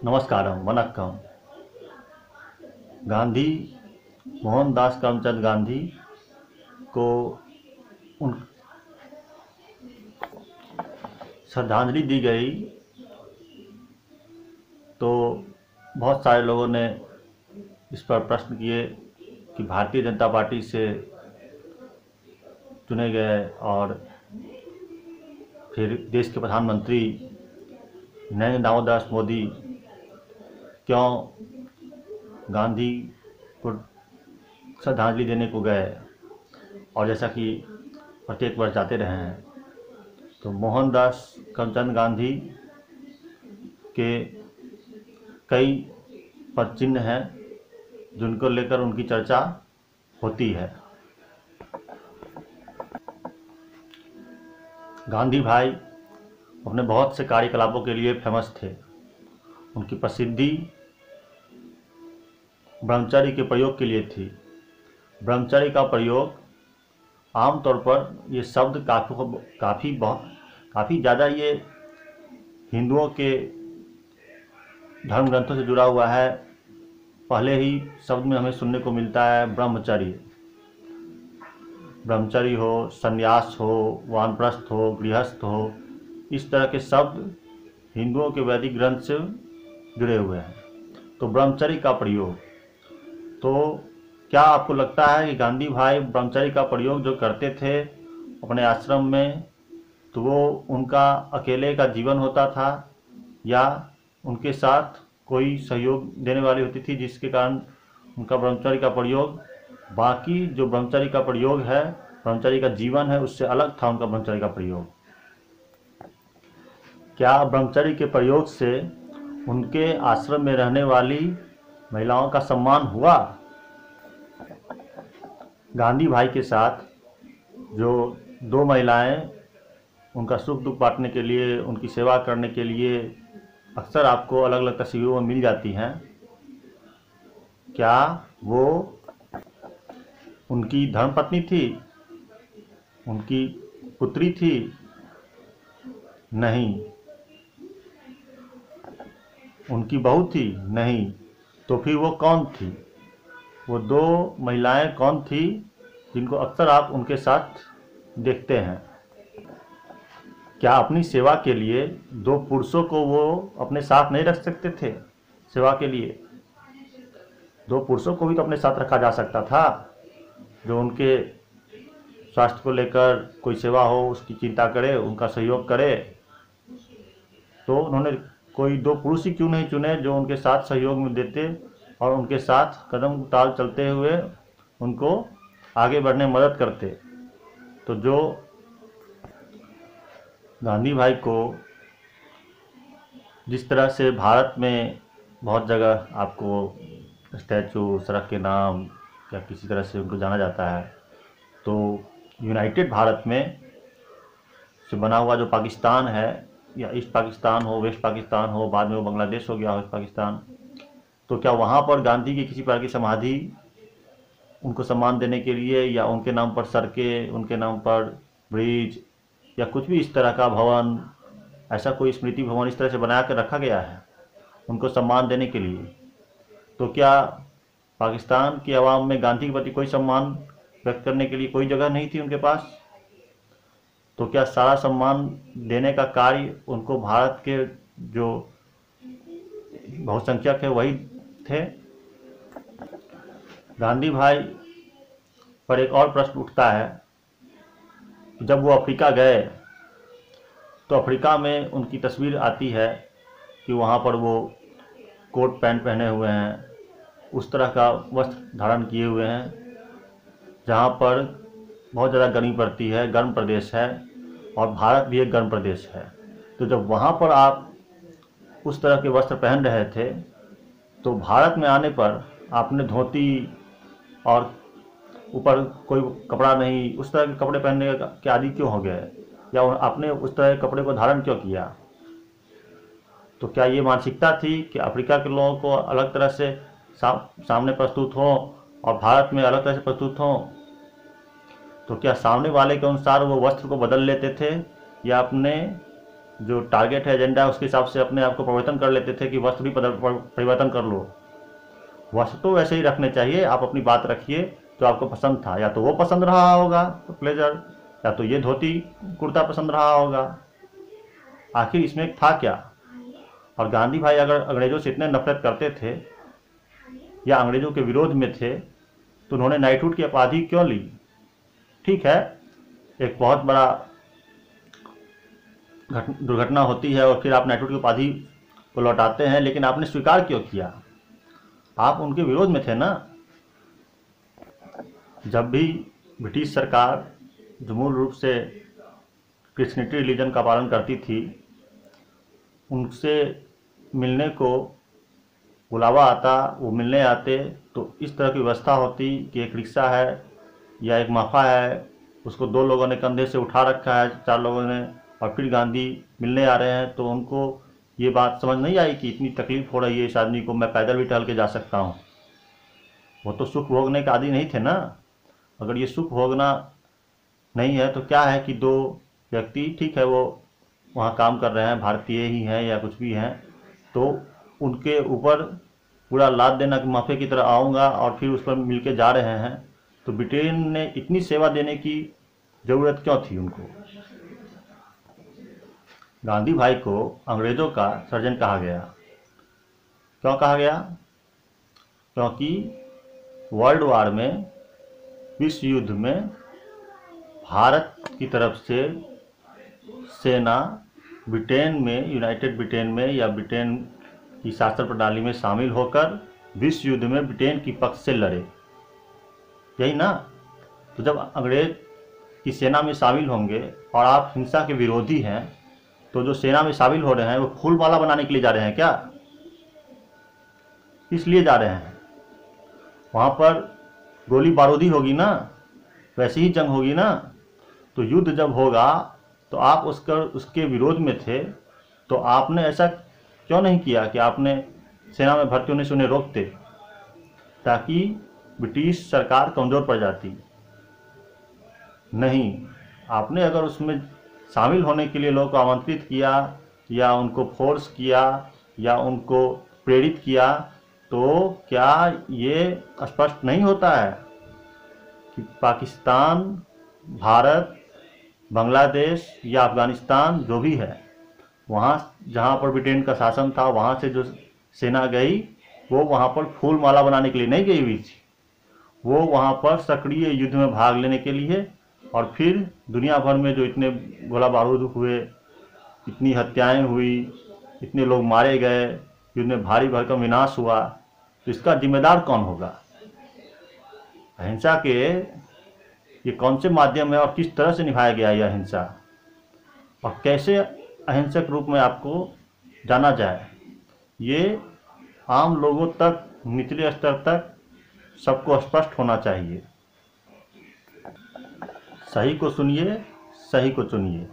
नमस्कारम वनक्कम। गांधी मोहनदास करमचंद गांधी को उन श्रद्धांजलि दी गई तो बहुत सारे लोगों ने इस पर प्रश्न किए कि भारतीय जनता पार्टी से चुने गए और फिर देश के प्रधानमंत्री नरेंद्र दामोदर मोदी क्यों गांधी को श्रद्धांजलि देने को गए और जैसा कि प्रत्येक वर्ष जाते रहे हैं। तो मोहनदास करमचंद गांधी के कई पद चिन्ह हैं जिनको लेकर उनकी चर्चा होती है। गांधी भाई अपने बहुत से कार्यकलापों के लिए फेमस थे। उनकी प्रसिद्धि ब्रह्मचर्य के प्रयोग के लिए थी। ब्रह्मचर्य का प्रयोग आमतौर पर ये शब्द काफ़ी ज़्यादा ये हिंदुओं के धर्म ग्रंथों से जुड़ा हुआ है। पहले ही शब्द में हमें सुनने को मिलता है ब्रह्मचर्य। ब्रह्मचर्य हो, संन्यास हो, वानप्रस्थ हो, गृहस्थ हो, इस तरह के शब्द हिंदुओं के वैदिक ग्रंथ से जुड़े हुए हैं। तो ब्रह्मचर्य का प्रयोग, तो क्या आपको लगता है कि गांधी भाई ब्रह्मचर्य का प्रयोग जो करते थे अपने आश्रम में, तो वो उनका अकेले का जीवन होता था या उनके साथ कोई सहयोग देने वाली होती थी जिसके कारण उनका ब्रह्मचर्य का प्रयोग बाकी जो ब्रह्मचर्य का प्रयोग है, ब्रह्मचर्य का जीवन है, उससे अलग था उनका ब्रह्मचर्य का प्रयोग? क्या ब्रह्मचर्य के प्रयोग से उनके आश्रम में रहने वाली महिलाओं का सम्मान हुआ? गांधी भाई के साथ जो दो महिलाएं उनका सुख दुख बांटने के लिए, उनकी सेवा करने के लिए अक्सर आपको अलग अलग तस्वीरों में मिल जाती हैं, क्या वो उनकी धर्मपत्नी थी, उनकी पुत्री थी? नहीं। उनकी बहू थी? नहीं। तो फिर वो कौन थी? वो दो महिलाएं कौन थी जिनको अक्सर आप उनके साथ देखते हैं? क्या अपनी सेवा के लिए दो पुरुषों को वो अपने साथ नहीं रख सकते थे? सेवा के लिए दो पुरुषों को भी तो अपने साथ रखा जा सकता था, जो उनके स्वास्थ्य को लेकर कोई सेवा हो उसकी चिंता करे, उनका सहयोग करे। तो उन्होंने कोई दो पुरुष ही क्यों नहीं चुने जो उनके साथ सहयोग में देते और उनके साथ कदम ताल चलते हुए उनको आगे बढ़ने में मदद करते? तो जो गांधी भाई को जिस तरह से भारत में बहुत जगह आपको स्टैचू, सड़क के नाम या किसी तरह से उनको जाना जाता है, तो यूनाइटेड भारत में से बना हुआ जो पाकिस्तान है, या ईस्ट पाकिस्तान हो, वेस्ट पाकिस्तान हो, बाद में वो बांग्लादेश हो गया वेस्ट पाकिस्तान, तो क्या वहाँ पर गांधी की किसी प्रकार की समाधि उनको सम्मान देने के लिए या उनके नाम पर सड़कें, उनके नाम पर ब्रिज या कुछ भी इस तरह का भवन, ऐसा कोई स्मृति भवन इस तरह से बना कर रखा गया है उनको सम्मान देने के लिए? तो क्या पाकिस्तान की आवाम में गांधी के प्रति कोई सम्मान व्यक्त करने के लिए कोई जगह नहीं थी उनके पास? तो क्या सारा सम्मान देने का कार्य उनको भारत के जो बहुसंख्यक है वही थे? गांधी भाई पर एक और प्रश्न उठता है, जब वो अफ्रीका गए तो अफ्रीका में उनकी तस्वीर आती है कि वहाँ पर वो कोट पैंट पहने हुए हैं, उस तरह का वस्त्र धारण किए हुए हैं जहाँ पर बहुत ज़्यादा गर्मी पड़ती है, गर्म प्रदेश है और भारत भी एक गर्म प्रदेश है। तो जब वहाँ पर आप उस तरह के वस्त्र पहन रहे थे तो भारत में आने पर आपने धोती और ऊपर कोई कपड़ा नहीं, उस तरह के कपड़े पहनने के आदी क्यों हो गए, या आपने उस तरह के कपड़े को धारण क्यों किया? तो क्या ये मानसिकता थी कि अफ्रीका के लोगों को अलग तरह से सामने प्रस्तुत हों और भारत में अलग तरह से प्रस्तुत हों? तो क्या सामने वाले के अनुसार वो वस्त्र को बदल लेते थे या अपने जो टारगेट है, एजेंडा है, उसके हिसाब से अपने आप को परिवर्तन कर लेते थे कि वस्त्र भी परिवर्तन कर लो। वस्त्र तो वैसे ही रखने चाहिए, आप अपनी बात रखिए जो आपको पसंद था, या तो वो पसंद रहा होगा तो ब्लेजर, या तो ये धोती कुर्ता पसंद रहा होगा। आखिर इसमें था क्या? और गांधी भाई अगर अंग्रेजों से इतने नफरत करते थे या अंग्रेजों के विरोध में थे तो उन्होंने नाइटहुड की उपाधि क्यों ली? ठीक है, एक बहुत बड़ा दुर्घटना होती है और फिर आप नाइटहुड की उपाधि को लौटाते हैं, लेकिन आपने स्वीकार क्यों किया? आप उनके विरोध में थे ना। जब भी ब्रिटिश सरकार जो मूल रूप से क्रिश्चियनिटी रिलीजन का पालन करती थी, उनसे मिलने को बुलावा आता, वो मिलने आते, तो इस तरह की व्यवस्था होती कि एक रिक्शा है या एक माफा है, उसको 2 लोगों ने कंधे से उठा रखा है, 4 लोगों ने, और फिर गांधी मिलने आ रहे हैं, तो उनको ये बात समझ नहीं आई कि इतनी तकलीफ हो रही है इस आदमी को, मैं पैदल भी टहल के जा सकता हूँ। वो तो सुख भोगने के आदि नहीं थे ना। अगर ये सुख भोगना नहीं है तो क्या है कि 2 व्यक्ति, ठीक है, वो वहाँ काम कर रहे हैं, भारतीय ही हैं या कुछ भी हैं, तो उनके ऊपर पूरा लाद देना कि माफे की तरह आऊँगा और फिर उस पर मिल के जा रहे हैं, तो ब्रिटेन ने इतनी सेवा देने की ज़रूरत क्यों थी उनको? गांधी भाई को अंग्रेज़ों का सर्जन कहा गया। क्यों कहा गया? क्योंकि वर्ल्ड वार में, विश्व युद्ध में भारत की तरफ से सेना ब्रिटेन में, यूनाइटेड ब्रिटेन में या ब्रिटेन की शासन प्रणाली में शामिल होकर विश्व युद्ध में ब्रिटेन की पक्ष से लड़े, यही ना। तो जब अंग्रेज की सेना में शामिल होंगे और आप हिंसा के विरोधी हैं, तो जो सेना में शामिल हो रहे हैं वो फूल माला बनाने के लिए जा रहे हैं क्या? इसलिए जा रहे हैं। वहाँ पर गोली बारूदी होगी ना, वैसी ही जंग होगी ना। तो युद्ध जब होगा तो आप उसके विरोध में थे, तो आपने ऐसा क्यों नहीं किया कि आपने सेना में भर्ती होने से उन्हें रोकते, ताकि ब्रिटिश सरकार कमज़ोर पड़ जाती? नहीं, आपने अगर उसमें शामिल होने के लिए लोगों को आमंत्रित किया या उनको फोर्स किया या उनको प्रेरित किया, तो क्या ये स्पष्ट नहीं होता है कि पाकिस्तान, भारत, बांग्लादेश या अफगानिस्तान जो भी है, वहाँ जहाँ पर ब्रिटेन का शासन था, वहाँ से जो सेना गई वो वहाँ पर फूल माला बनाने के लिए नहीं गई हुई थी। वो वहाँ पर सक्रिय युद्ध में भाग लेने के लिए, और फिर दुनिया भर में जो इतने गोला बारूद हुए, इतनी हत्याएं हुई, इतने लोग मारे गए, युद्ध में भारी भरकम विनाश हुआ, तो इसका जिम्मेदार कौन होगा? अहिंसा के ये कौन से माध्यम है और किस तरह से निभाया गया यह अहिंसा, और कैसे अहिंसक रूप में आपको जाना जाए, ये आम लोगों तक, निचले स्तर तक सबको स्पष्ट होना चाहिए। सही को सुनिए, सही को चुनिए।